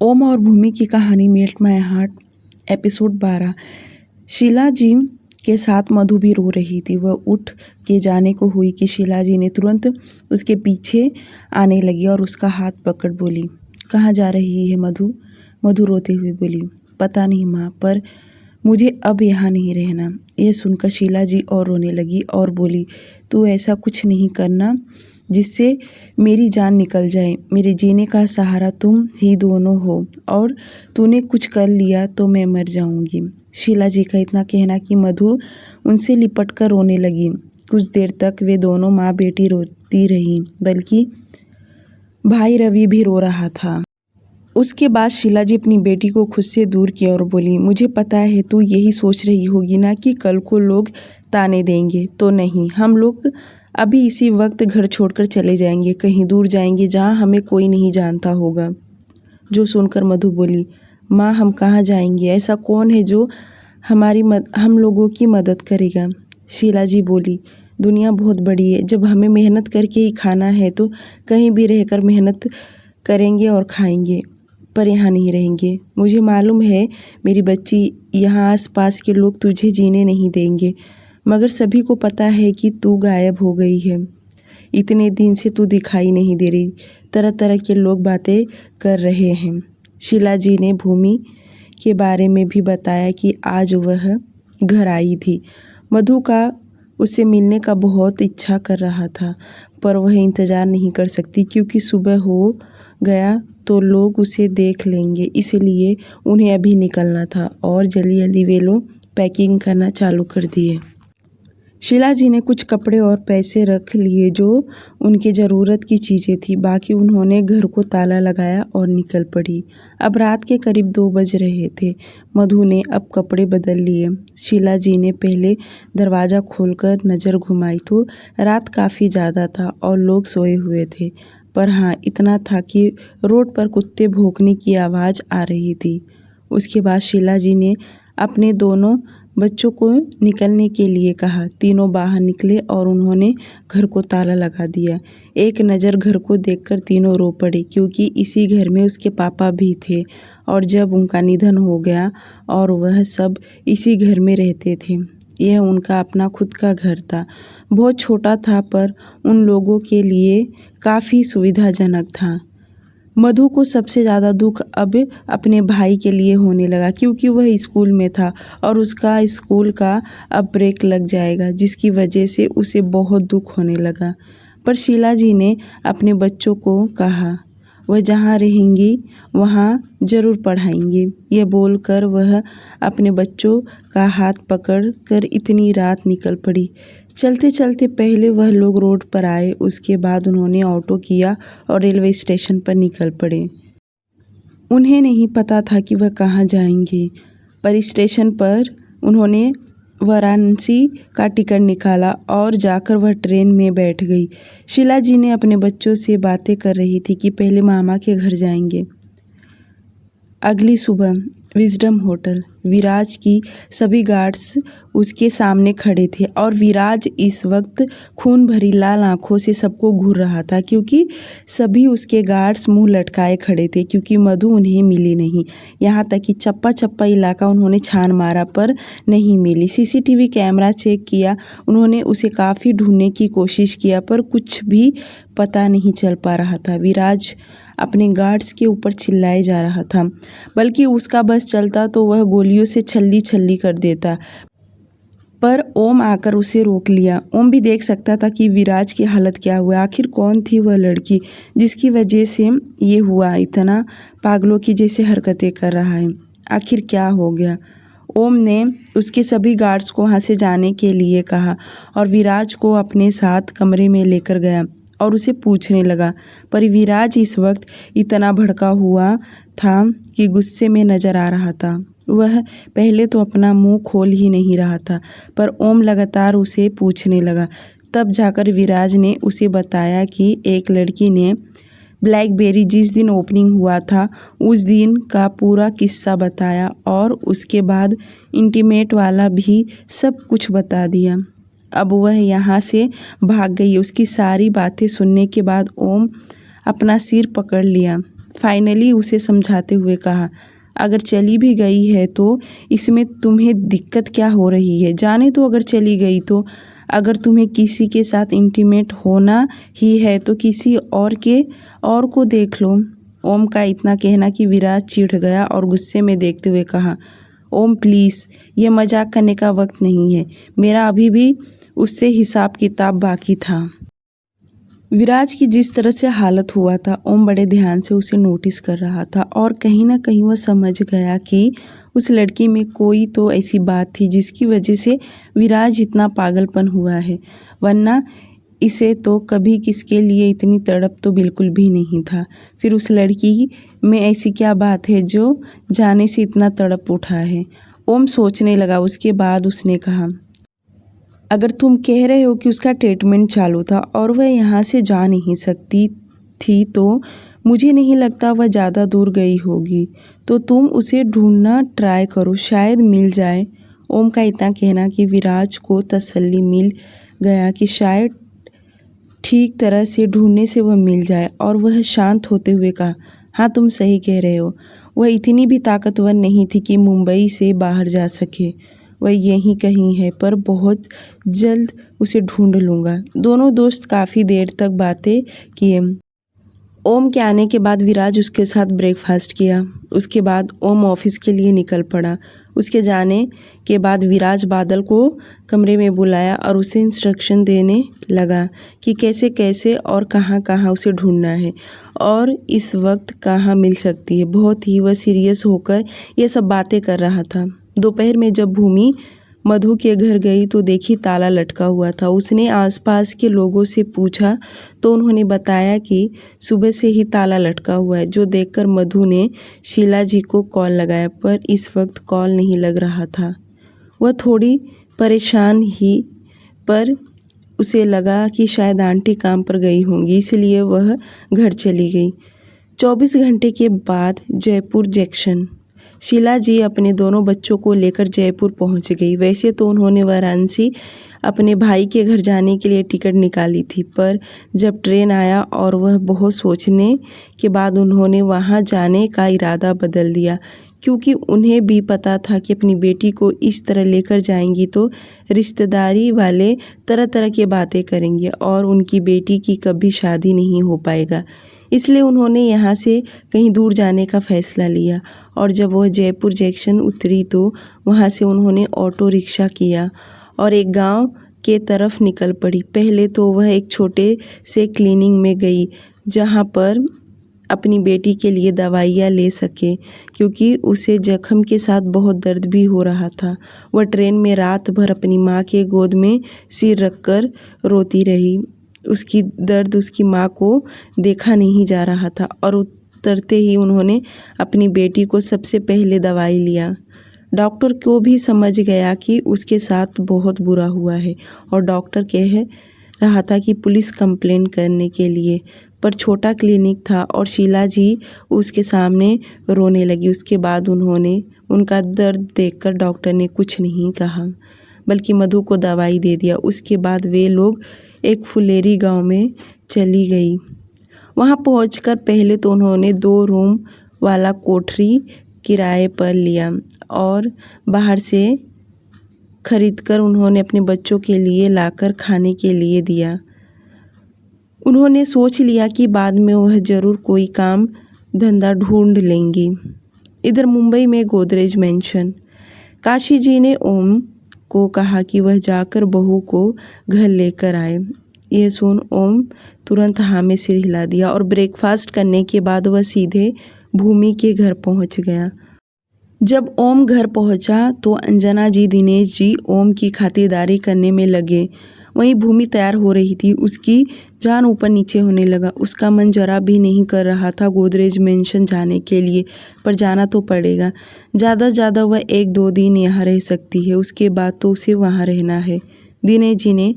ओम और भूमि की कहानी melt my heart episode 12। Sheela ji के साथ मधु भी रो रही थी। वह उठ के जाने को हुई कि शीला जी ने तुरंत उसके पीछे आने लगी और उसका हाथ पकड़ बोली, कहाँ जा रही है मधु? मधु रोते हुए बोली, पता नहीं माँ, पर मुझे अब यहाँ नहीं रहना। यह सुनकर शीला जी और रोने लगी और बोली, तू ऐसा कुछ नहीं करना जिससे मेरी जान निकल जाए। मेरे जीने का सहारा तुम ही दोनों हो और तूने कुछ कर लिया तो मैं मर जाऊंगी। शीला जी का इतना कहना कि मधु उनसे लिपट कर रोने लगी। कुछ देर तक वे दोनों माँ बेटी रोती रही, बल्कि भाई रवि भी रो रहा था। उसके बाद शीला जी अपनी बेटी को खुद से दूर किया और बोली, मुझे पता है तू यही सोच रही होगी ना कि कल को लोग ताने देंगे। तो नहीं, हम लोग अभी इसी वक्त घर छोड़कर चले जाएंगे, कहीं दूर जाएंगे जहाँ हमें कोई नहीं जानता होगा। जो सुनकर मधु बोली, माँ हम कहाँ जाएंगे? ऐसा कौन है जो हम लोगों की मदद करेगा? शीला जी बोली, दुनिया बहुत बड़ी है। जब हमें मेहनत करके ही खाना है तो कहीं भी रहकर मेहनत करेंगे और खाएंगे, पर यहाँ नहीं रहेंगे। मुझे मालूम है मेरी बच्ची, यहाँ आसपास के लोग तुझे जीने नहीं देंगे, मगर सभी को पता है कि तू गायब हो गई है। इतने दिन से तू दिखाई नहीं दे रही। तरह तरह के लोग बातें कर रहे हैं। शीला जी ने भूमि के बारे में भी बताया कि आज वह घर आई थी। मधु का उससे मिलने का बहुत इच्छा कर रहा था, पर वह इंतज़ार नहीं कर सकती क्योंकि सुबह हो गया तो लोग उसे देख लेंगे। इसलिए उन्हें अभी निकलना था और जल्दी जल्दी वे लोग पैकिंग करना चालू कर दिए। शीला जी ने कुछ कपड़े और पैसे रख लिए जो उनकी ज़रूरत की चीज़ें थी। बाकी उन्होंने घर को ताला लगाया और निकल पड़ी। अब रात के करीब 2 बज रहे थे। मधु ने अब कपड़े बदल लिए। शीला जी ने पहले दरवाज़ा खोलकर नज़र घुमाई तो रात काफ़ी ज़्यादा था और लोग सोए हुए थे। पर हाँ, इतना था कि रोड पर कुत्ते भौंकने की आवाज़ आ रही थी। उसके बाद शीला जी ने अपने दोनों बच्चों को निकलने के लिए कहा। तीनों बाहर निकले और उन्होंने घर को ताला लगा दिया। एक नज़र घर को देखकर तीनों रो पड़े क्योंकि इसी घर में उसके पापा भी थे और जब उनका निधन हो गया और वह सब इसी घर में रहते थे। यह उनका अपना खुद का घर था। बहुत छोटा था पर उन लोगों के लिए काफ़ी सुविधाजनक था। मधु को सबसे ज़्यादा दुख अब अपने भाई के लिए होने लगा क्योंकि वह स्कूल में था और उसका स्कूल का अब ब्रेक लग जाएगा, जिसकी वजह से उसे बहुत दुख होने लगा। पर शीला जी ने अपने बच्चों को कहा, वह जहाँ रहेंगी वहाँ ज़रूर पढ़ाएंगे। यह बोलकर वह अपने बच्चों का हाथ पकड़कर इतनी रात निकल पड़ी। चलते चलते पहले वह लोग रोड पर आए, उसके बाद उन्होंने ऑटो किया और रेलवे स्टेशन पर निकल पड़े। उन्हें नहीं पता था कि वह कहाँ जाएंगे, पर स्टेशन पर उन्होंने वाराणसी का टिकट निकाला और जाकर वह ट्रेन में बैठ गई। शीला जी ने अपने बच्चों से बातें कर रही थी कि पहले मामा के घर जाएंगे। अगली सुबह विजडम होटल। विराज की सभी गार्ड्स उसके सामने खड़े थे और विराज इस वक्त खून भरी लाल आंखों से सबको घूर रहा था क्योंकि सभी उसके गार्ड्स मुंह लटकाए खड़े थे क्योंकि मधु उन्हें मिली नहीं। यहाँ तक कि चप्पा चप्पा इलाका उन्होंने छान मारा पर नहीं मिली। सीसीटीवी कैमरा चेक किया, उन्होंने उसे काफ़ी ढूंढने की कोशिश किया पर कुछ भी पता नहीं चल पा रहा था। विराज अपने गार्ड्स के ऊपर चिल्लाए जा रहा था, बल्कि उसका बस चलता तो वह गोलियों से छल्ली छल्ली कर देता, पर ओम आकर उसे रोक लिया। ओम भी देख सकता था कि विराज की हालत क्या हुआ। आखिर कौन थी वह लड़की जिसकी वजह से ये हुआ? इतना पागलों की जैसे हरकतें कर रहा है, आखिर क्या हो गया? ओम ने उसके सभी गार्ड्स को वहाँ से जाने के लिए कहा और विराज को अपने साथ कमरे में लेकर गया और उसे पूछने लगा। पर विराज इस वक्त इतना भड़का हुआ था कि गुस्से में नज़र आ रहा था। वह पहले तो अपना मुंह खोल ही नहीं रहा था, पर ओम लगातार उसे पूछने लगा। तब जाकर विराज ने उसे बताया कि एक लड़की ने ब्लैकबेरी जिस दिन ओपनिंग हुआ था उस दिन का पूरा किस्सा बताया और उसके बाद इंटीमेट वाला भी सब कुछ बता दिया। अब वह यहाँ से भाग गई। उसकी सारी बातें सुनने के बाद ओम अपना सिर पकड़ लिया। फाइनली उसे समझाते हुए कहा, अगर चली भी गई है तो इसमें तुम्हें दिक्कत क्या हो रही है? जाने तो अगर चली गई तो अगर तुम्हें किसी के साथ इंटीमेट होना ही है तो किसी और को देख लो। ओम का इतना कहना कि विराज चिढ़ गया और गुस्से में देखते हुए कहा, ओम प्लीज़, ये मजाक करने का वक्त नहीं है। मेरा अभी भी उससे हिसाब किताब बाकी था। विराज की जिस तरह से हालत हुआ था, ओम बड़े ध्यान से उसे नोटिस कर रहा था और कहीं ना कहीं वह समझ गया कि उस लड़की में कोई तो ऐसी बात थी जिसकी वजह से विराज इतना पागलपन हुआ है, वरना इसे तो कभी किसके लिए इतनी तड़प तो बिल्कुल भी नहीं था। फिर उस लड़की में ऐसी क्या बात है जो जाने से इतना तड़प उठा है? ओम सोचने लगा। उसके बाद उसने कहा, अगर तुम कह रहे हो कि उसका ट्रीटमेंट चालू था और वह यहाँ से जा नहीं सकती थी तो मुझे नहीं लगता वह ज़्यादा दूर गई होगी, तो तुम उसे ढूंढना ट्राई करो, शायद मिल जाए। ओम का इतना कहना कि विराज को तसल्ली मिल गया कि शायद ठीक तरह से ढूंढने से वह मिल जाए और वह शांत होते हुए कहा, हाँ तुम सही कह रहे हो। वह इतनी भी ताकतवर नहीं थी कि मुंबई से बाहर जा सके। वह यहीं कहीं है, पर बहुत जल्द उसे ढूंढ लूँगा। दोनों दोस्त काफ़ी देर तक बातें किए। ओम के आने के बाद विराज उसके साथ ब्रेकफास्ट किया। उसके बाद ओम ऑफिस के लिए निकल पड़ा। उसके जाने के बाद विराज बादल को कमरे में बुलाया और उसे इंस्ट्रक्शन देने लगा कि कैसे कैसे और कहाँ कहाँ उसे ढूंढना है और इस वक्त कहाँ मिल सकती है। बहुत ही वह सीरियस होकर ये सब बातें कर रहा था। दोपहर में जब भूमि मधु के घर गई तो देखी ताला लटका हुआ था। उसने आसपास के लोगों से पूछा तो उन्होंने बताया कि सुबह से ही ताला लटका हुआ है, जो देखकर मधु ने शीला जी को कॉल लगाया, पर इस वक्त कॉल नहीं लग रहा था। वह थोड़ी परेशान ही, पर उसे लगा कि शायद आंटी काम पर गई होंगी, इसलिए वह घर चली गई। 24 घंटे के बाद जयपुर जंक्शन शीला जी अपने दोनों बच्चों को लेकर जयपुर पहुंच गई। वैसे तो उन्होंने वाराणसी अपने भाई के घर जाने के लिए टिकट निकाली थी, पर जब ट्रेन आया और वह बहुत सोचने के बाद उन्होंने वहां जाने का इरादा बदल दिया, क्योंकि उन्हें भी पता था कि अपनी बेटी को इस तरह लेकर जाएंगी तो रिश्तेदारी वाले तरह तरह की बातें करेंगे और उनकी बेटी की कभी शादी नहीं हो पाएगा। इसलिए उन्होंने यहाँ से कहीं दूर जाने का फ़ैसला लिया और जब वह जयपुर जंक्शन उतरी तो वहाँ से उन्होंने ऑटो रिक्शा किया और एक गांव के तरफ निकल पड़ी। पहले तो वह एक छोटे से क्लिनिक में गई जहाँ पर अपनी बेटी के लिए दवाइयाँ ले सके, क्योंकि उसे जख्म के साथ बहुत दर्द भी हो रहा था। वह ट्रेन में रात भर अपनी माँ के गोद में सिर रखकर रोती रही। उसकी दर्द उसकी माँ को देखा नहीं जा रहा था और उतरते ही उन्होंने अपनी बेटी को सबसे पहले दवाई लिया। डॉक्टर को भी समझ गया कि उसके साथ बहुत बुरा हुआ है और डॉक्टर कह रहा था कि पुलिस कंप्लेंट करने के लिए, पर छोटा क्लिनिक था और शीला जी उसके सामने रोने लगी। उसके बाद उन्होंने उनका दर्द देखकर डॉक्टर ने कुछ नहीं कहा, बल्कि मधु को दवाई दे दिया। उसके बाद वे लोग एक फुलेरी गांव में चली गई। वहां पहुंचकर पहले तो उन्होंने 2 रूम वाला कोठरी किराए पर लिया और बाहर से खरीदकर उन्होंने अपने बच्चों के लिए लाकर खाने के लिए दिया। उन्होंने सोच लिया कि बाद में वह ज़रूर कोई काम धंधा ढूंढ लेंगी। इधर मुंबई में गोदरेज मेंशन काशी जी ने ओम को कहा कि वह जाकर बहू को घर लेकर आए। यह सुन ओम तुरंत हाँ में सिर हिला दिया और ब्रेकफास्ट करने के बाद वह सीधे भूमि के घर पहुंच गया। जब ओम घर पहुंचा तो अंजना जी, दिनेश जी ओम की खातिरदारी करने में लगे। वहीं भूमि तैयार हो रही थी। उसकी जान ऊपर नीचे होने लगा। उसका मन जरा भी नहीं कर रहा था गोदरेज मेंशन जाने के लिए, पर जाना तो पड़ेगा। ज़्यादा से ज़्यादा वह 1-2 दिन यहाँ रह सकती है, उसके बाद तो उसे वहाँ रहना है। दिनेश जी ने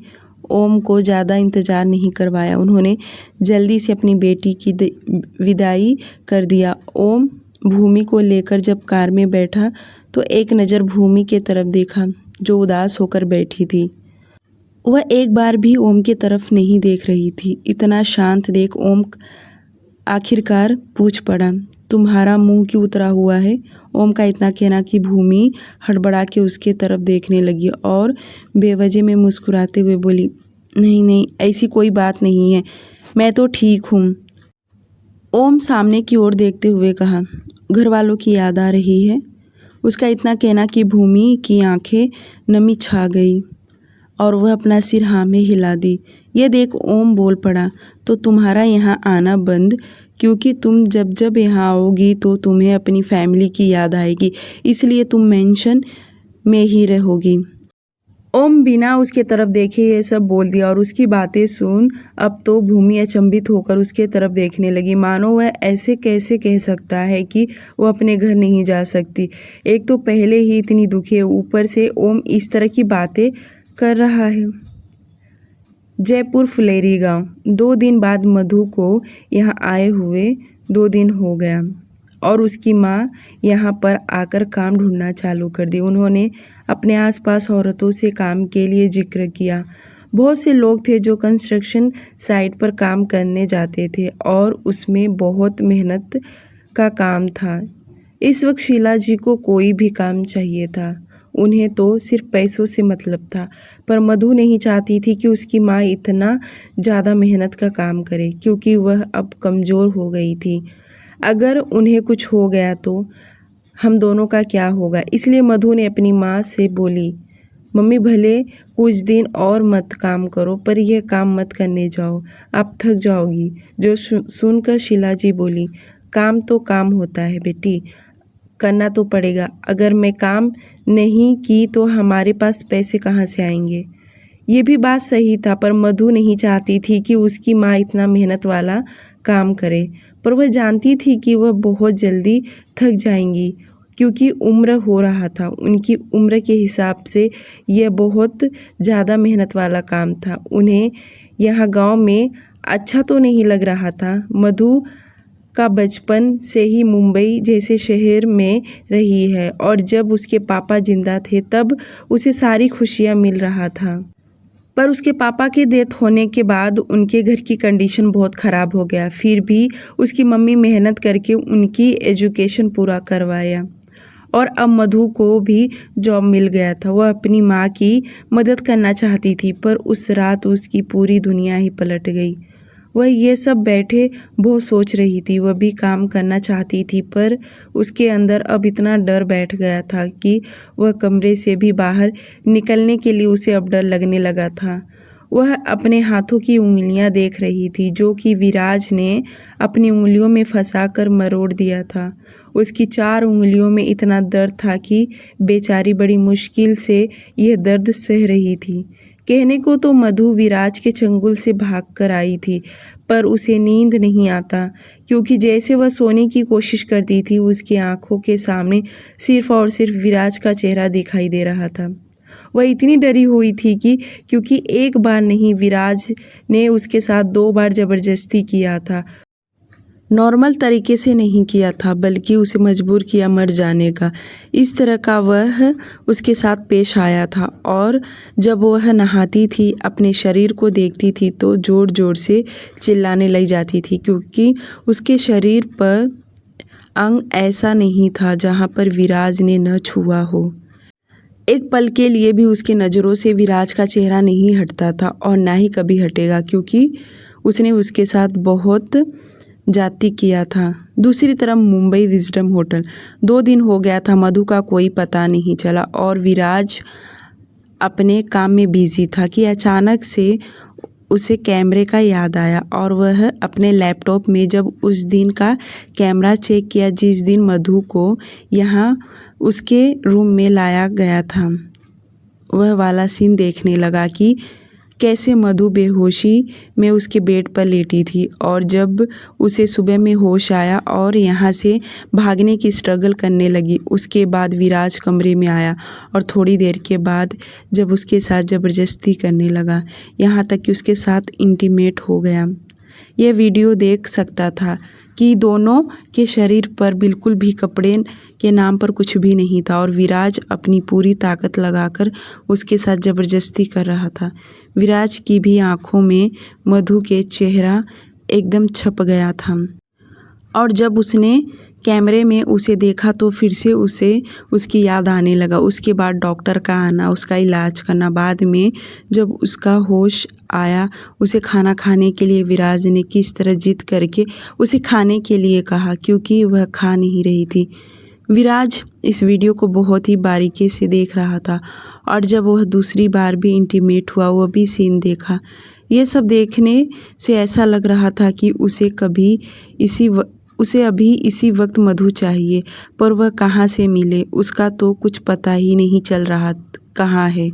ओम को ज़्यादा इंतज़ार नहीं करवाया। उन्होंने जल्दी से अपनी बेटी की विदाई कर दिया। ओम भूमि को लेकर जब कार में बैठा तो एक नज़र भूमि के तरफ देखा, जो उदास होकर बैठी थी। वह एक बार भी ओम की तरफ नहीं देख रही थी। इतना शांत देख ओम आखिरकार पूछ पड़ा, तुम्हारा मुंह क्यों उतरा हुआ है? ओम का इतना कहना कि भूमि हड़बड़ा के उसके तरफ देखने लगी और बेवजह में मुस्कुराते हुए बोली, नहीं नहीं, ऐसी कोई बात नहीं है, मैं तो ठीक हूँ। ओम सामने की ओर देखते हुए कहा, घर वालों की याद आ रही है? उसका इतना कहना कि भूमि की आंखें नमी छा गई और वह अपना सिर हाँ में हिला दी। यह देख ओम बोल पड़ा, तो तुम्हारा यहाँ आना बंद, क्योंकि तुम जब जब यहाँ आओगी तो तुम्हें अपनी फैमिली की याद आएगी, इसलिए तुम मेंशन में ही रहोगी। ओम बिना उसके तरफ देखे ये सब बोल दिया और उसकी बातें सुन अब तो भूमि अचंभित होकर उसके तरफ देखने लगी, मानो वह ऐसे कैसे कह सकता है कि वो अपने घर नहीं जा सकती। एक तो पहले ही इतनी दुखी है, ऊपर से ओम इस तरह की बातें कर रहा है। जयपुर फुलेरी गांव। 2 दिन बाद मधु को यहाँ आए हुए 2 दिन हो गया और उसकी माँ यहाँ पर आकर काम ढूंढना चालू कर दी। उन्होंने अपने आसपास औरतों से काम के लिए जिक्र किया। बहुत से लोग थे जो कंस्ट्रक्शन साइट पर काम करने जाते थे और उसमें बहुत मेहनत का काम था। इस वक्त शीला जी को कोई भी काम चाहिए था, उन्हें तो सिर्फ पैसों से मतलब था। पर मधु नहीं चाहती थी कि उसकी माँ इतना ज़्यादा मेहनत का काम करे, क्योंकि वह अब कमज़ोर हो गई थी। अगर उन्हें कुछ हो गया तो हम दोनों का क्या होगा? इसलिए मधु ने अपनी माँ से बोली, मम्मी भले कुछ दिन और मत काम करो, पर यह काम मत करने जाओ, आप थक जाओगी। जो सुनकर शीला जी बोली, काम तो काम होता है बेटी, करना तो पड़ेगा। अगर मैं काम नहीं की तो हमारे पास पैसे कहाँ से आएंगे? ये भी बात सही था, पर मधु नहीं चाहती थी कि उसकी माँ इतना मेहनत वाला काम करे। पर वह जानती थी कि वह बहुत जल्दी थक जाएंगी, क्योंकि उम्र हो रहा था। उनकी उम्र के हिसाब से यह बहुत ज़्यादा मेहनत वाला काम था। उन्हें यहाँ गांव में अच्छा तो नहीं लग रहा था। मधु का बचपन से ही मुंबई जैसे शहर में रही है और जब उसके पापा जिंदा थे तब उसे सारी खुशियाँ मिल रहा था। पर उसके पापा के डेथ होने के बाद उनके घर की कंडीशन बहुत ख़राब हो गया। फिर भी उसकी मम्मी मेहनत करके उनकी एजुकेशन पूरा करवाया और अब मधु को भी जॉब मिल गया था। वह अपनी माँ की मदद करना चाहती थी, पर उस रात उसकी पूरी दुनिया ही पलट गई। वह ये सब बैठे बहुत सोच रही थी। वह भी काम करना चाहती थी, पर उसके अंदर अब इतना डर बैठ गया था कि वह कमरे से भी बाहर निकलने के लिए उसे अब डर लगने लगा था। वह अपने हाथों की उंगलियां देख रही थी, जो कि विराज ने अपनी उंगलियों में फंसाकर मरोड़ दिया था। उसकी 4 उंगलियों में इतना दर्द था कि बेचारी बड़ी मुश्किल से यह दर्द सह रही थी। कहने को तो मधु विराज के चंगुल से भागकर आई थी, पर उसे नींद नहीं आता, क्योंकि जैसे वह सोने की कोशिश करती थी उसकी आंखों के सामने सिर्फ और सिर्फ विराज का चेहरा दिखाई दे रहा था। वह इतनी डरी हुई थी कि क्योंकि एक बार नहीं, विराज ने उसके साथ 2 बार ज़बरदस्ती किया था। नॉर्मल तरीके से नहीं किया था, बल्कि उसे मजबूर किया मर जाने का। इस तरह का वह उसके साथ पेश आया था। और जब वह नहाती थी, अपने शरीर को देखती थी तो ज़ोर ज़ोर से चिल्लाने लग जाती थी, क्योंकि उसके शरीर पर अंग ऐसा नहीं था जहाँ पर विराज ने न छुआ हो। एक पल के लिए भी उसकी नज़रों से विराज का चेहरा नहीं हटता था और ना ही कभी हटेगा, क्योंकि उसने उसके साथ बहुत जाति किया था। दूसरी तरफ मुंबई विजडम होटल। 2 दिन हो गया था, मधु का कोई पता नहीं चला और विराज अपने काम में बिजी था कि अचानक से उसे कैमरे का याद आया और वह अपने लैपटॉप में जब उस दिन का कैमरा चेक किया जिस दिन मधु को यहाँ उसके रूम में लाया गया था, वह वाला सीन देखने लगा कि कैसे मधु बेहोशी में उसके बेड पर लेटी थी और जब उसे सुबह में होश आया और यहाँ से भागने की स्ट्रगल करने लगी। उसके बाद विराज कमरे में आया और थोड़ी देर के बाद जब उसके साथ ज़बरदस्ती करने लगा, यहाँ तक कि उसके साथ इंटीमेट हो गया। यह वीडियो देख सकता था कि दोनों के शरीर पर बिल्कुल भी कपड़े के नाम पर कुछ भी नहीं था और विराज अपनी पूरी ताकत लगाकर उसके साथ ज़बरदस्ती कर रहा था। विराज की भी आंखों में मधु के चेहरा एकदम छप गया था। और जब उसने कैमरे में उसे देखा तो फिर से उसे उसकी याद आने लगा। उसके बाद डॉक्टर का आना, उसका इलाज करना, बाद में जब उसका होश आया, उसे खाना खाने के लिए विराज ने किस तरह जिद करके उसे खाने के लिए कहा क्योंकि वह खा नहीं रही थी। विराज इस वीडियो को बहुत ही बारीकी से देख रहा था और जब वह दूसरी बार भी इंटीमेट हुआ, वह भी सीन देखा। ये सब देखने से ऐसा लग रहा था कि उसे अभी इसी वक्त मधु चाहिए, पर वह कहाँ से मिले उसका तो कुछ पता ही नहीं चल रहा कहाँ है।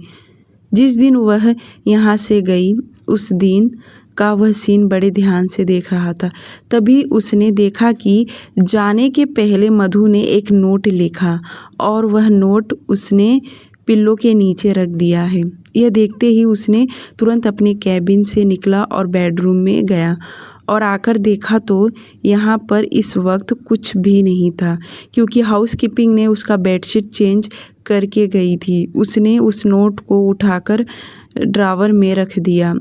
जिस दिन वह यहाँ से गई उस दिन का वह सीन बड़े ध्यान से देख रहा था। तभी उसने देखा कि जाने के पहले मधु ने एक नोट लिखा और वह नोट उसने पिल्लो के नीचे रख दिया है। यह देखते ही उसने तुरंत अपने कैबिन से निकला और बेडरूम में गया और आकर देखा तो यहाँ पर इस वक्त कुछ भी नहीं था क्योंकि हाउसकीपिंग ने उसका बेडशीट चेंज करके गई थी। उसने उस नोट को उठाकर ड्रावर में रख दिया।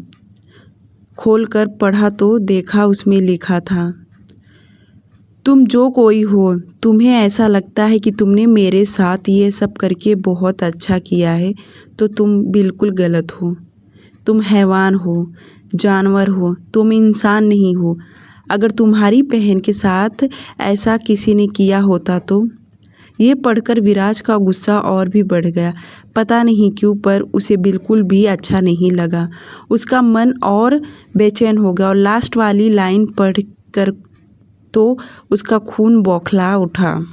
खोलकर पढ़ा तो देखा उसमें लिखा था, तुम जो कोई हो, तुम्हें ऐसा लगता है कि तुमने मेरे साथ ये सब करके बहुत अच्छा किया है, तो तुम बिल्कुल गलत हो। तुम हैवान हो, जानवर हो, तुम इंसान नहीं हो। अगर तुम्हारी बहन के साथ ऐसा किसी ने किया होता तो। ये पढ़कर विराज का गुस्सा और भी बढ़ गया। पता नहीं क्यों पर उसे बिल्कुल भी अच्छा नहीं लगा। उसका मन और बेचैन हो गया और लास्ट वाली लाइन पढ़कर तो उसका खून बौखला उठा।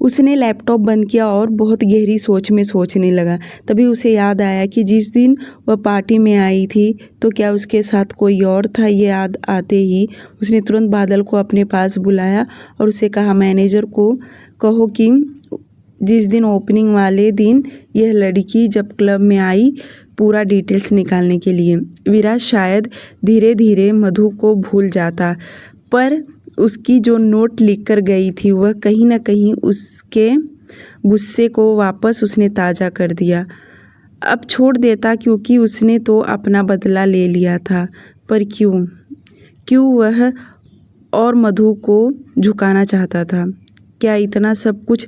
उसने लैपटॉप बंद किया और बहुत गहरी सोच में सोचने लगा। तभी उसे याद आया कि जिस दिन वह पार्टी में आई थी तो क्या उसके साथ कोई और था। ये याद आते ही उसने तुरंत बादल को अपने पास बुलाया और उसे कहा, मैनेजर को कहो कि जिस दिन ओपनिंग वाले दिन यह लड़की जब क्लब में आई, पूरा डिटेल्स निकालने के लिए। विराज शायद धीरे धीरे मधु को भूल जाता, पर उसकी जो नोट लिख कर गई थी वह कहीं ना कहीं उसके गुस्से को वापस उसने ताज़ा कर दिया। अब छोड़ देता क्योंकि उसने तो अपना बदला ले लिया था, पर क्यों वह और मधु को झुकाना चाहता था। क्या इतना सब कुछ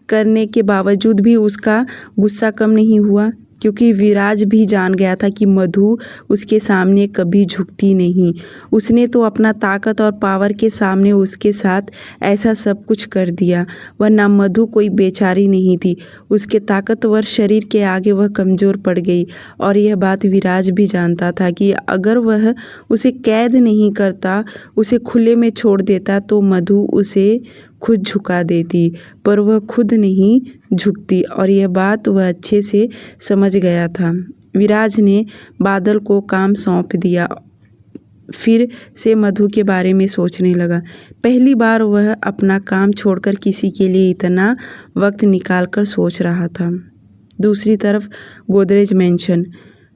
करने के बावजूद भी उसका गुस्सा कम नहीं हुआ? क्योंकि विराज भी जान गया था कि मधु उसके सामने कभी झुकती नहीं। उसने तो अपना ताकत और पावर के सामने उसके साथ ऐसा सब कुछ कर दिया, वरना मधु कोई बेचारी नहीं थी। उसके ताकतवर शरीर के आगे वह कमज़ोर पड़ गई और यह बात विराज भी जानता था कि अगर वह उसे कैद नहीं करता, उसे खुले में छोड़ देता तो मधु उसे खुद झुका देती, पर वह खुद नहीं झुकती और यह बात वह अच्छे से समझ गया था। विराज ने बादल को काम सौंप दिया, फिर से मधु के बारे में सोचने लगा। पहली बार वह अपना काम छोड़कर किसी के लिए इतना वक्त निकालकर सोच रहा था। दूसरी तरफ गोदरेज मेंशन।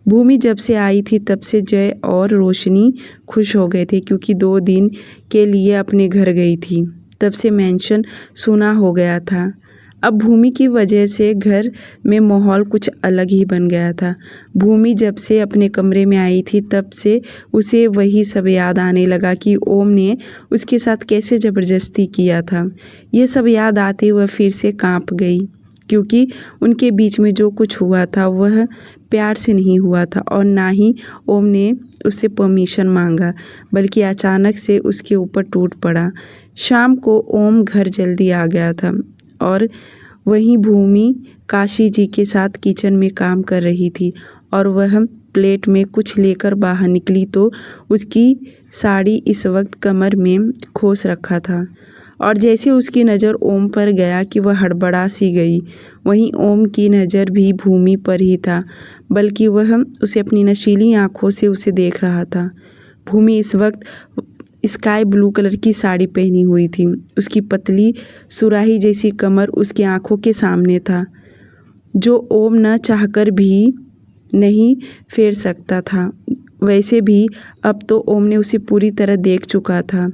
भूमि जब से आई थी तब से जय और रोशनी खुश हो गए थे क्योंकि 2 दिन के लिए अपने घर गई थी। तब से मेंशन सूना हो गया था। अब भूमि की वजह से घर में माहौल कुछ अलग ही बन गया था। भूमि जब से अपने कमरे में आई थी तब से उसे वही सब याद आने लगा कि ओम ने उसके साथ कैसे ज़बरदस्ती किया था। ये सब याद आते वह फिर से कांप गई क्योंकि उनके बीच में जो कुछ हुआ था वह प्यार से नहीं हुआ था और ना ही ओम ने उससे परमिशन मांगा, बल्कि अचानक से उसके ऊपर टूट पड़ा। शाम को ओम घर जल्दी आ गया था और वहीं भूमि काशी जी के साथ किचन में काम कर रही थी और वह प्लेट में कुछ लेकर बाहर निकली तो उसकी साड़ी इस वक्त कमर में खोस रखा था और जैसे उसकी नज़र ओम पर गया कि वह हड़बड़ा सी गई। वहीं ओम की नज़र भी भूमि पर ही था, बल्कि वह उसे अपनी नशीली आँखों से उसे देख रहा था। भूमि इस वक्त स्काई ब्लू कलर की साड़ी पहनी हुई थी। उसकी पतली सुराही जैसी कमर उसकी आंखों के सामने था, जो ओम न चाहकर भी नहीं फेर सकता था। वैसे भी अब तो ओम ने उसे पूरी तरह देख चुका था।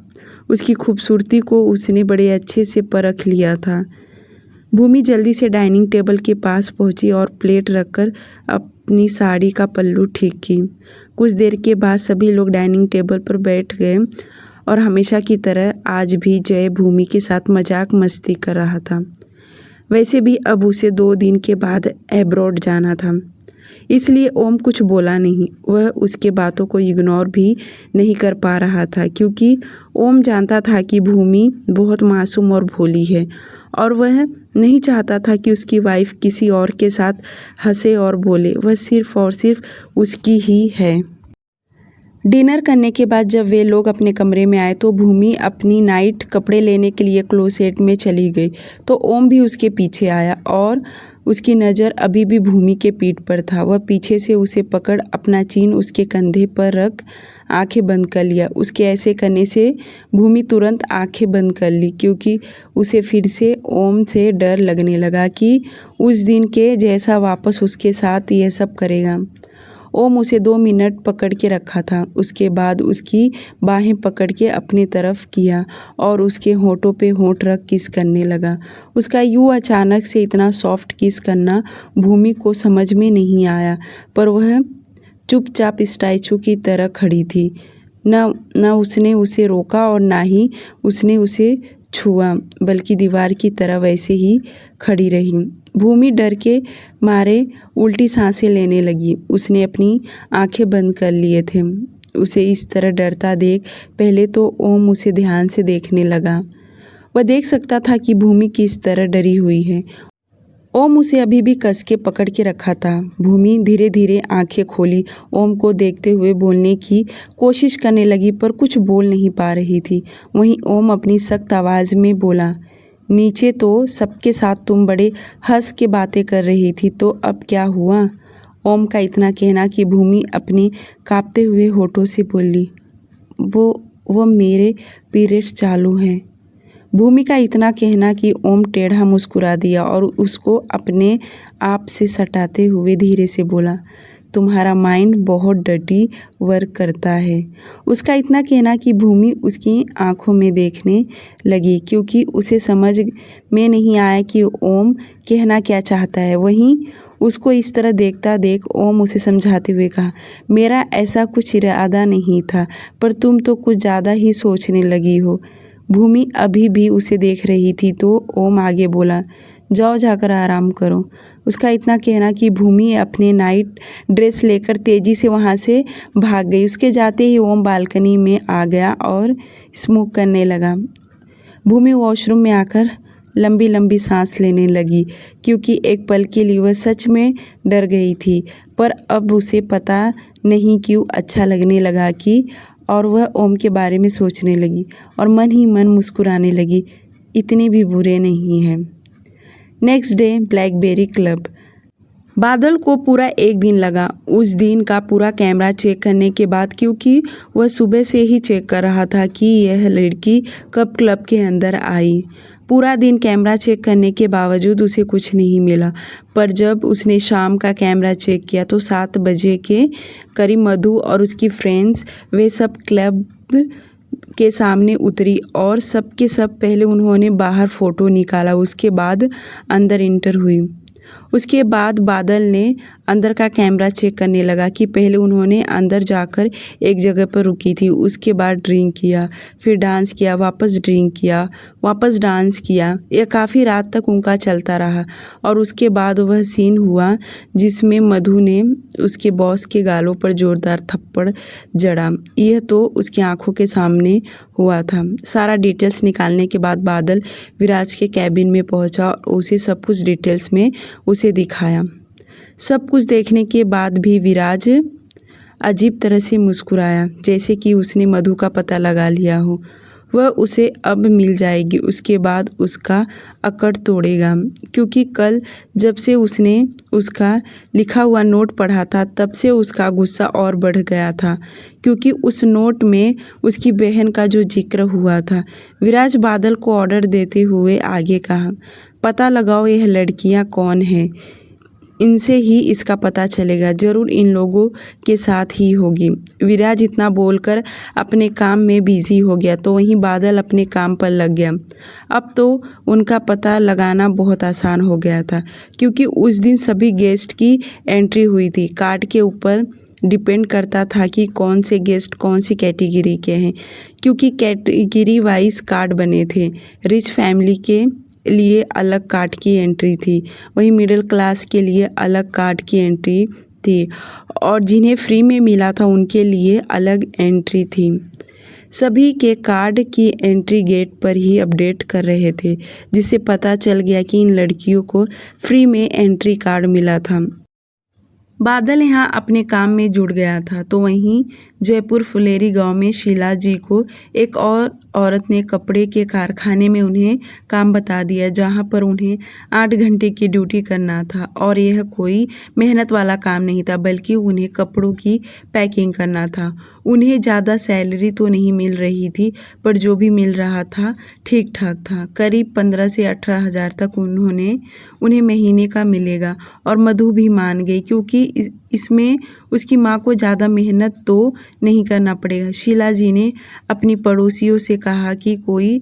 उसकी खूबसूरती को उसने बड़े अच्छे से परख लिया था। भूमि जल्दी से डाइनिंग टेबल के पास पहुंची और प्लेट रखकर अपनी साड़ी का पल्लू ठीक की। कुछ देर के बाद सभी लोग डाइनिंग टेबल पर बैठ गए और हमेशा की तरह आज भी जय भूमि के साथ मजाक मस्ती कर रहा था। वैसे भी अब उसे 2 दिन के बाद एब्रॉड जाना था, इसलिए ओम कुछ बोला नहीं। वह उसके बातों को इग्नोर भी नहीं कर पा रहा था, क्योंकि ओम जानता था कि भूमि बहुत मासूम और भोली है और वह नहीं चाहता था कि उसकी वाइफ किसी और के साथ हंसे और बोले। वह सिर्फ और सिर्फ उसकी ही है। डिनर करने के बाद जब वे लोग अपने कमरे में आए तो भूमि अपनी नाइट कपड़े लेने के लिए क्लोसेट में चली गई, तो ओम भी उसके पीछे आया और उसकी नज़र अभी भी भूमि के पीठ पर था। वह पीछे से उसे पकड़ अपना चीन उसके कंधे पर रख आंखें बंद कर लिया। उसके ऐसे करने से भूमि तुरंत आंखें बंद कर ली, क्योंकि उसे फिर से ओम से डर लगने लगा कि उस दिन के जैसा वापस उसके साथ यह सब करेगा। ओम उसे 2 मिनट पकड़ के रखा था, उसके बाद उसकी बाहें पकड़ के अपनी तरफ किया और उसके होठों पे होठ रख किस करने लगा। उसका यूँ अचानक से इतना सॉफ्ट किस करना भूमि को समझ में नहीं आया, पर वह चुपचाप स्टैचू की तरह खड़ी थी। न उसने उसे रोका और ना ही उसने उसे छुआ, बल्कि दीवार की तरह वैसे ही खड़ी रही। भूमि डर के मारे उल्टी सांसें लेने लगी। उसने अपनी आंखें बंद कर लिए थे। उसे इस तरह डरता देख पहले तो ओम उसे ध्यान से देखने लगा। वह देख सकता था कि भूमि किस तरह डरी हुई है। ओम उसे अभी भी कस के पकड़ के रखा था। भूमि धीरे धीरे आंखें खोली, ओम को देखते हुए बोलने की कोशिश करने लगी, पर कुछ बोल नहीं पा रही थी। वहीं ओम अपनी सख्त आवाज़ में बोला, नीचे तो सबके साथ तुम बड़े हंस के बातें कर रही थी, तो अब क्या हुआ? ओम का इतना कहना कि भूमि अपने कांपते हुए होठों से बोली, वो मेरे पीरियड्स चालू हैं। भूमि का इतना कहना कि ओम टेढ़ा मुस्कुरा दिया और उसको अपने आप से सटाते हुए धीरे से बोला, तुम्हारा माइंड बहुत डर्टी वर्क करता है। उसका इतना कहना कि भूमि उसकी आंखों में देखने लगी, क्योंकि उसे समझ में नहीं आया कि ओम कहना क्या चाहता है। वहीं उसको इस तरह देखता देख ओम उसे समझाते हुए कहा, मेरा ऐसा कुछ इरादा नहीं था, पर तुम तो कुछ ज़्यादा ही सोचने लगी हो। भूमि अभी भी उसे देख रही थी, तो ओम आगे बोला, जाओ जाकर आराम करो। उसका इतना कहना कि भूमि अपने नाइट ड्रेस लेकर तेज़ी से वहाँ से भाग गई। उसके जाते ही ओम बालकनी में आ गया और स्मोक करने लगा। भूमि वॉशरूम में आकर लंबी लंबी सांस लेने लगी, क्योंकि एक पल के लिए वह सच में डर गई थी, पर अब उसे पता नहीं क्यों अच्छा लगने लगा कि और वह ओम के बारे में सोचने लगी और मन ही मन मुस्कुराने लगी, इतने भी बुरे नहीं हैं। Next day blackberry club. बादल को पूरा 1 दिन लगा उस दिन का पूरा कैमरा चेक करने के बाद, क्योंकि वह सुबह से ही चेक कर रहा था कि यह लड़की कब क्लब के अंदर आई। पूरा दिन कैमरा चेक करने के बावजूद उसे कुछ नहीं मिला, पर जब उसने शाम का कैमरा चेक किया तो 7 बजे के करीब मधु और उसकी फ्रेंड्स वे सब क्लब के सामने उतरी और सब के सब पहले उन्होंने बाहर फ़ोटो निकाला, उसके बाद अंदर इंटर हुई। उसके बाद बादल ने अंदर का कैमरा चेक करने लगा कि पहले उन्होंने अंदर जाकर एक जगह पर रुकी थी, उसके बाद ड्रिंक किया, फिर डांस किया, वापस ड्रिंक किया, वापस डांस किया। यह काफ़ी रात तक उनका चलता रहा और उसके बाद वह सीन हुआ जिसमें मधु ने उसके बॉस के गालों पर ज़ोरदार थप्पड़ जड़ा। यह तो उसकी आंखों के सामने हुआ था। सारा डिटेल्स निकालने के बाद बादल विराज के कैबिन में पहुंचा और उसे सब कुछ डिटेल्स में उसे दिखाया। सब कुछ देखने के बाद भी विराज अजीब तरह से मुस्कुराया, जैसे कि उसने मधु का पता लगा लिया हो। वह उसे अब मिल जाएगी, उसके बाद उसका अकड़ तोड़ेगा, क्योंकि कल जब से उसने उसका लिखा हुआ नोट पढ़ा था तब से उसका गुस्सा और बढ़ गया था, क्योंकि उस नोट में उसकी बहन का जो जिक्र हुआ था। विराज बादल को ऑर्डर देते हुए आगे कहा, पता लगाओ यह लड़कियां कौन हैं, इनसे ही इसका पता चलेगा, ज़रूर इन लोगों के साथ ही होगी। विराज इतना बोलकर अपने काम में बिजी हो गया, तो वहीं बादल अपने काम पर लग गया। अब तो उनका पता लगाना बहुत आसान हो गया था, क्योंकि उस दिन सभी गेस्ट की एंट्री हुई थी। कार्ड के ऊपर डिपेंड करता था कि कौन से गेस्ट कौन सी कैटेगरी के हैं, क्योंकि कैटेगरी वाइज कार्ड बने थे। रिच फैमिली के लिए अलग कार्ड की एंट्री थी, वहीं मिडिल क्लास के लिए अलग कार्ड की एंट्री थी, और जिन्हें फ्री में मिला था उनके लिए अलग एंट्री थी। सभी के कार्ड की एंट्री गेट पर ही अपडेट कर रहे थे, जिससे पता चल गया कि इन लड़कियों को फ्री में एंट्री कार्ड मिला था। बादल यहाँ अपने काम में जुट गया था, तो वहीं जयपुर फुलेरी गांव में शीला जी को एक और औरत ने कपड़े के कारखाने में उन्हें काम बता दिया, जहां पर उन्हें 8 घंटे की ड्यूटी करना था, और यह कोई मेहनत वाला काम नहीं था, बल्कि उन्हें कपड़ों की पैकिंग करना था। उन्हें ज़्यादा सैलरी तो नहीं मिल रही थी, पर जो भी मिल रहा था ठीक ठाक था। करीब 15 से 18 हज़ार तक उन्हें महीने का मिलेगा, और मधु भी मान गई, क्योंकि इसमें उसकी माँ को ज़्यादा मेहनत तो नहीं करना पड़ेगा। शीला जी ने अपनी पड़ोसियों से कहा कि कोई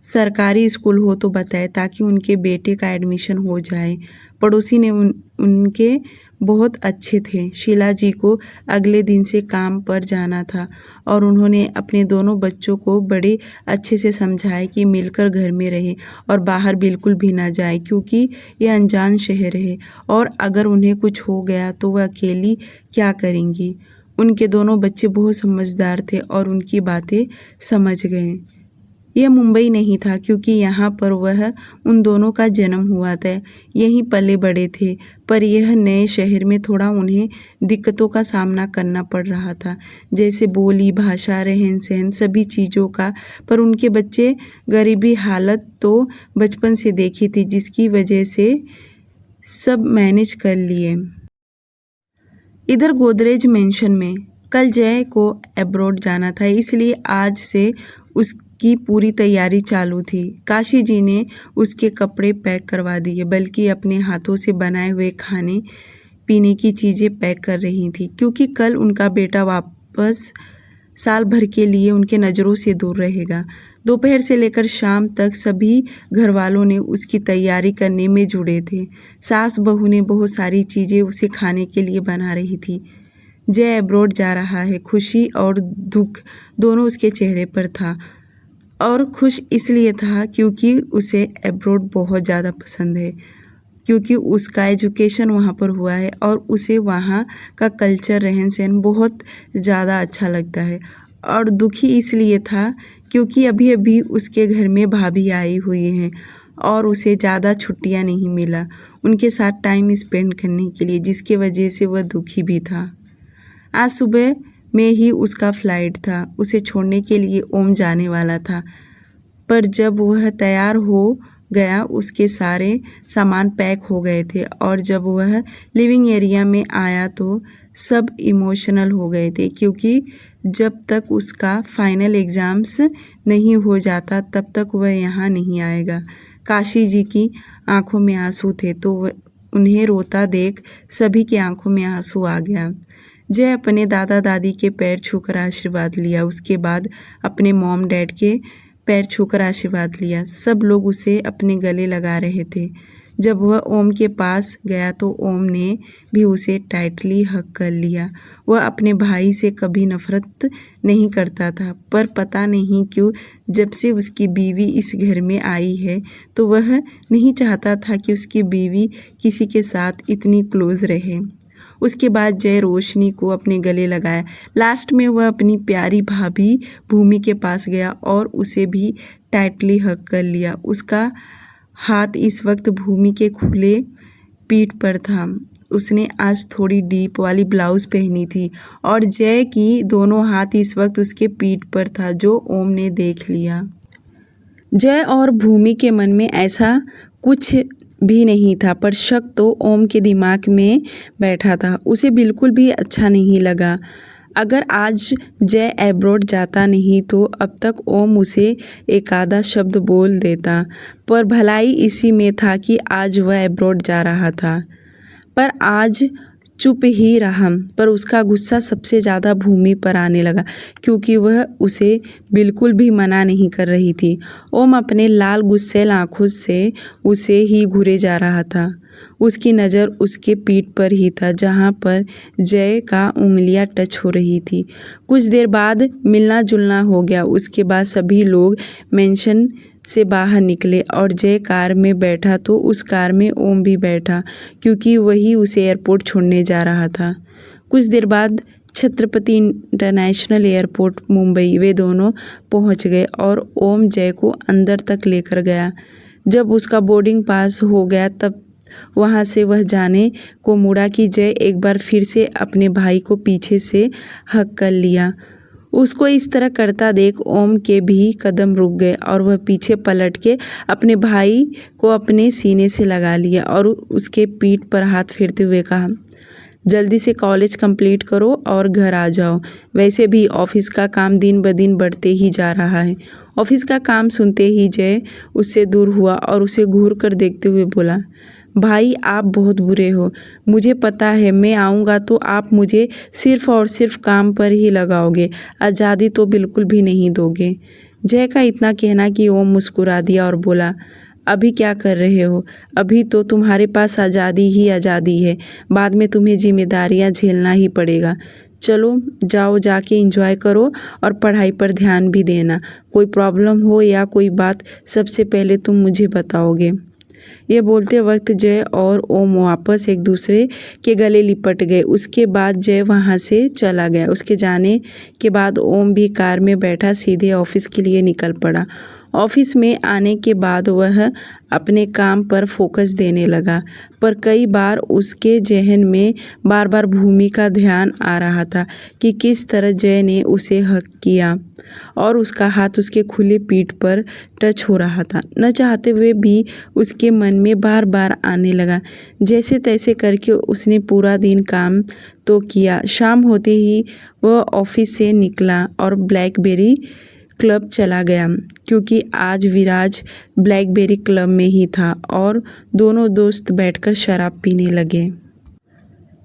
सरकारी स्कूल हो तो बताए, ताकि उनके बेटे का एडमिशन हो जाए। पड़ोसी ने उनके बहुत अच्छे थे। शीला जी को अगले दिन से काम पर जाना था, और उन्होंने अपने दोनों बच्चों को बड़े अच्छे से समझाया कि मिलकर घर में रहे और बाहर बिल्कुल भी ना जाए, क्योंकि यह अनजान शहर है, और अगर उन्हें कुछ हो गया तो वह अकेली क्या करेंगी। उनके दोनों बच्चे बहुत समझदार थे और उनकी बातें समझ गए। यह मुंबई नहीं था, क्योंकि यहाँ पर वह उन दोनों का जन्म हुआ था, यहीं पले बड़े थे, पर यह नए शहर में थोड़ा उन्हें दिक्कतों का सामना करना पड़ रहा था, जैसे बोली, भाषा, रहन सहन, सभी चीज़ों का। पर उनके बच्चे गरीबी हालत तो बचपन से देखी थी, जिसकी वजह से सब मैनेज कर लिए। इधर गोदरेज मेंशन में कल जय को अब्रॉड जाना था, इसलिए आज से उसकी पूरी तैयारी चालू थी। काशी जी ने उसके कपड़े पैक करवा दिए, बल्कि अपने हाथों से बनाए हुए खाने पीने की चीज़ें पैक कर रही थी, क्योंकि कल उनका बेटा वापस साल भर के लिए उनके नज़रों से दूर रहेगा। दोपहर से लेकर शाम तक सभी घर वालों ने उसकी तैयारी करने में जुड़े थे। सास बहू ने बहुत सारी चीज़ें उसे खाने के लिए बना रही थी। जय अब्रॉड जा रहा है, खुशी और दुख दोनों उसके चेहरे पर था, और खुश इसलिए था क्योंकि उसे अब्रॉड बहुत ज़्यादा पसंद है, क्योंकि उसका एजुकेशन वहाँ पर हुआ है, और उसे वहाँ का कल्चर, रहन सहन बहुत ज़्यादा अच्छा लगता है। और दुखी इसलिए था क्योंकि अभी अभी उसके घर में भाभी आई हुई हैं, और उसे ज़्यादा छुट्टियाँ नहीं मिला उनके साथ टाइम स्पेंड करने के लिए, जिसकी वजह से वह दुखी भी था। आज सुबह में ही उसका फ्लाइट था, उसे छोड़ने के लिए ओम जाने वाला था, पर जब वह तैयार हो गया उसके सारे सामान पैक हो गए थे, और जब वह लिविंग एरिया में आया तो सब इमोशनल हो गए थे, क्योंकि जब तक उसका फाइनल एग्ज़ाम्स नहीं हो जाता तब तक वह यहाँ नहीं आएगा। काशी जी की आंखों में आंसू थे, तो उन्हें रोता देख सभी की आंखों में आंसू आ गया। जय अपने दादा दादी के पैर छूकर आशीर्वाद लिया, उसके बाद अपने मॉम डैड के पैर छूकर आशीर्वाद लिया। सब लोग उसे अपने गले लगा रहे थे। जब वह ओम के पास गया तो ओम ने भी उसे टाइटली हग कर लिया। वह अपने भाई से कभी नफरत नहीं करता था, पर पता नहीं क्यों जब से उसकी बीवी इस घर में आई है तो वह नहीं चाहता था कि उसकी बीवी किसी के साथ इतनी क्लोज रहे। उसके बाद जय रोशनी को अपने गले लगाया। लास्ट में वह अपनी प्यारी भाभी भूमि के पास गया और उसे भी टाइटली हग कर लिया। उसका हाथ इस वक्त भूमि के खुले पीठ पर था। उसने आज थोड़ी डीप वाली ब्लाउज़ पहनी थी और जय की दोनों हाथ इस वक्त उसके पीठ पर था, जो ओम ने देख लिया। जय और भूमि के मन में ऐसा कुछ भी नहीं था, पर शक तो ओम के दिमाग में बैठा था। उसे बिल्कुल भी अच्छा नहीं लगा। अगर आज जय अब्रॉड जाता नहीं तो अब तक ओम उसे एक आधा शब्द बोल देता, पर भलाई इसी में था कि आज वह अब्रॉड जा रहा था। पर आज चुप ही रहा, पर उसका गुस्सा सबसे ज़्यादा भूमि पर आने लगा, क्योंकि वह उसे बिल्कुल भी मना नहीं कर रही थी। ओम अपने लाल गुस्सैल आँखों से उसे ही घूरे जा रहा था। उसकी नज़र उसके पीठ पर ही था जहाँ पर जय का उंगलियां टच हो रही थी। कुछ देर बाद मिलना जुलना हो गया। उसके बाद सभी लोग मेंशन से बाहर निकले और जय कार में बैठा तो उस कार में ओम भी बैठा क्योंकि वही उसे एयरपोर्ट छोड़ने जा रहा था। कुछ देर बाद छत्रपति इंटरनेशनल एयरपोर्ट मुंबई वे दोनों पहुंच गए और ओम जय को अंदर तक लेकर गया। जब उसका बोर्डिंग पास हो गया तब वहां से वह जाने को मुड़ा कि जय एक बार फिर से अपने भाई को पीछे से हक कर लिया। उसको इस तरह करता देख ओम के भी कदम रुक गए और वह पीछे पलट के अपने भाई को अपने सीने से लगा लिया और उसके पीठ पर हाथ फेरते हुए कहा, जल्दी से कॉलेज कंप्लीट करो और घर आ जाओ। वैसे भी ऑफिस का काम दिन ब दिन बढ़ते ही जा रहा है। ऑफिस का काम सुनते ही जय उससे दूर हुआ और उसे घूर कर देखते हुए बोला, भाई आप बहुत बुरे हो। मुझे पता है मैं आऊँगा तो आप मुझे सिर्फ और सिर्फ काम पर ही लगाओगे, आज़ादी तो बिल्कुल भी नहीं दोगे। जय का इतना कहना कि ओम मुस्कुरा दिया और बोला, अभी क्या कर रहे हो? अभी तो तुम्हारे पास आज़ादी ही आज़ादी है, बाद में तुम्हें जिम्मेदारियां झेलना ही पड़ेगा। चलो जाओ, जाके एंजॉय करो और पढ़ाई पर ध्यान भी देना। कोई प्रॉब्लम हो या कोई बात सबसे पहले तुम मुझे बताओगे। ये बोलते वक्त जय और ओम वापस एक दूसरे के गले लिपट गए। उसके बाद जय वहाँ से चला गया। उसके जाने के बाद ओम भी कार में बैठा सीधे ऑफिस के लिए निकल पड़ा। ऑफिस में आने के बाद वह अपने काम पर फोकस देने लगा, पर कई बार उसके जहन में बार बार भूमि का ध्यान आ रहा था कि किस तरह जय ने उसे हक किया और उसका हाथ उसके खुले पीठ पर टच हो रहा था। न चाहते हुए भी उसके मन में बार बार आने लगा। जैसे तैसे करके उसने पूरा दिन काम तो किया। शाम होते ही वह ऑफिस से निकला और ब्लैकबेरी क्लब चला गया क्योंकि आज विराज ब्लैकबेरी क्लब में ही था और दोनों दोस्त बैठकर शराब पीने लगे।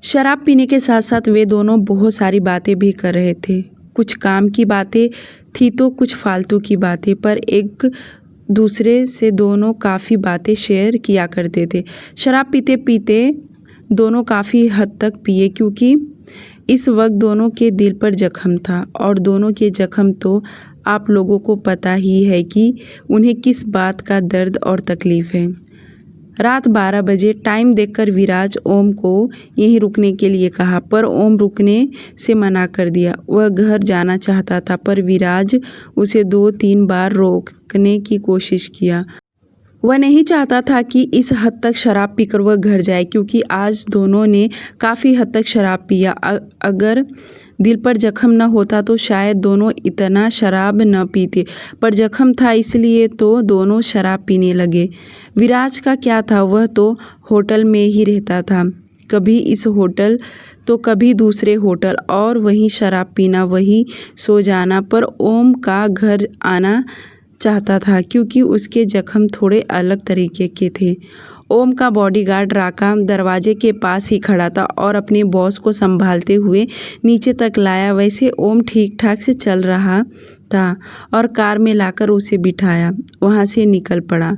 शराब पीने के साथ साथ वे दोनों बहुत सारी बातें भी कर रहे थे। कुछ काम की बातें थी तो कुछ फालतू की बातें, पर एक दूसरे से दोनों काफ़ी बातें शेयर किया करते थे। शराब पीते पीते दोनों काफ़ी हद तक पिए क्योंकि इस वक्त दोनों के दिल पर जख्म था और दोनों के जख्म तो आप लोगों को पता ही है कि उन्हें किस बात का दर्द और तकलीफ़ है। रात 12 बजे टाइम देखकर विराज ओम को यहीं रुकने के लिए कहा, पर ओम रुकने से मना कर दिया। वह घर जाना चाहता था पर विराज उसे 2-3 बार रोकने की कोशिश किया। वह नहीं चाहता था कि इस हद तक शराब पीकर वह घर जाए क्योंकि आज दोनों ने काफ़ी हद तक शराब पिया। अगर दिल पर जख्म न होता तो शायद दोनों इतना शराब न पीते, पर जख्म था इसलिए तो दोनों शराब पीने लगे। विराज का क्या था, वह तो होटल में ही रहता था, कभी इस होटल तो कभी दूसरे होटल और वहीं शराब पीना वहीं सो जाना। पर ओम का घर आना चाहता था क्योंकि उसके जख्म थोड़े अलग तरीके के थे। ओम का बॉडीगार्ड राका दरवाजे के पास ही खड़ा था और अपने बॉस को संभालते हुए नीचे तक लाया। वैसे ओम ठीक ठाक से चल रहा था और कार में लाकर उसे बिठाया, वहां से निकल पड़ा।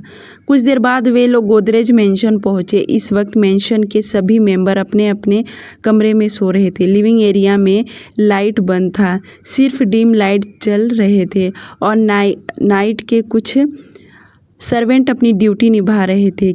कुछ देर बाद वे लोग गोदरेज मेंशन पहुंचे। इस वक्त मेंशन के सभी मेंबर अपने अपने कमरे में सो रहे थे। लिविंग एरिया में लाइट बंद था, सिर्फ डिम लाइट जल रहे थे और नाइट के कुछ सर्वेंट अपनी ड्यूटी निभा रहे थे।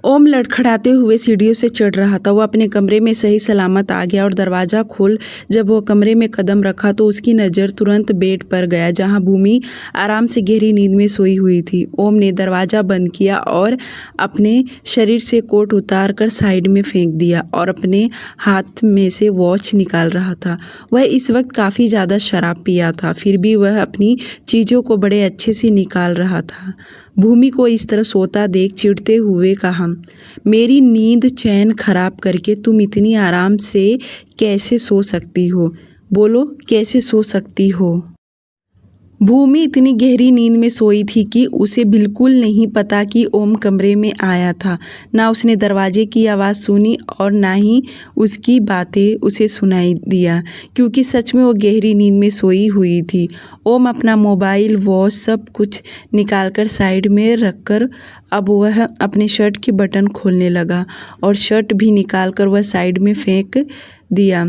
ओम लड़खड़ाते हुए सीढ़ियों से चढ़ रहा था। वह अपने कमरे में सही सलामत आ गया और दरवाज़ा खोल जब वह कमरे में कदम रखा तो उसकी नज़र तुरंत बेड पर गया जहां भूमि आराम से गहरी नींद में सोई हुई थी। ओम ने दरवाज़ा बंद किया और अपने शरीर से कोट उतार कर साइड में फेंक दिया और अपने हाथ में से वॉच निकाल रहा था। वह इस वक्त काफ़ी ज़्यादा शराब पिया था, फिर भी वह अपनी चीज़ों को बड़े अच्छे से निकाल रहा था। भूमि को इस तरह सोता देख चिढ़ते हुए कहा, मेरी नींद चैन खराब करके तुम इतनी आराम से कैसे सो सकती हो? बोलो कैसे सो सकती हो? भूमि इतनी गहरी नींद में सोई थी कि उसे बिल्कुल नहीं पता कि ओम कमरे में आया था। ना उसने दरवाजे की आवाज़ सुनी और ना ही उसकी बातें उसे सुनाई दिया, क्योंकि सच में वो गहरी नींद में सोई हुई थी। ओम अपना मोबाइल, वॉच सब कुछ निकालकर साइड में रखकर अब वह अपने शर्ट के बटन खोलने लगा और शर्ट भी निकालकर वह साइड में फेंक दिया।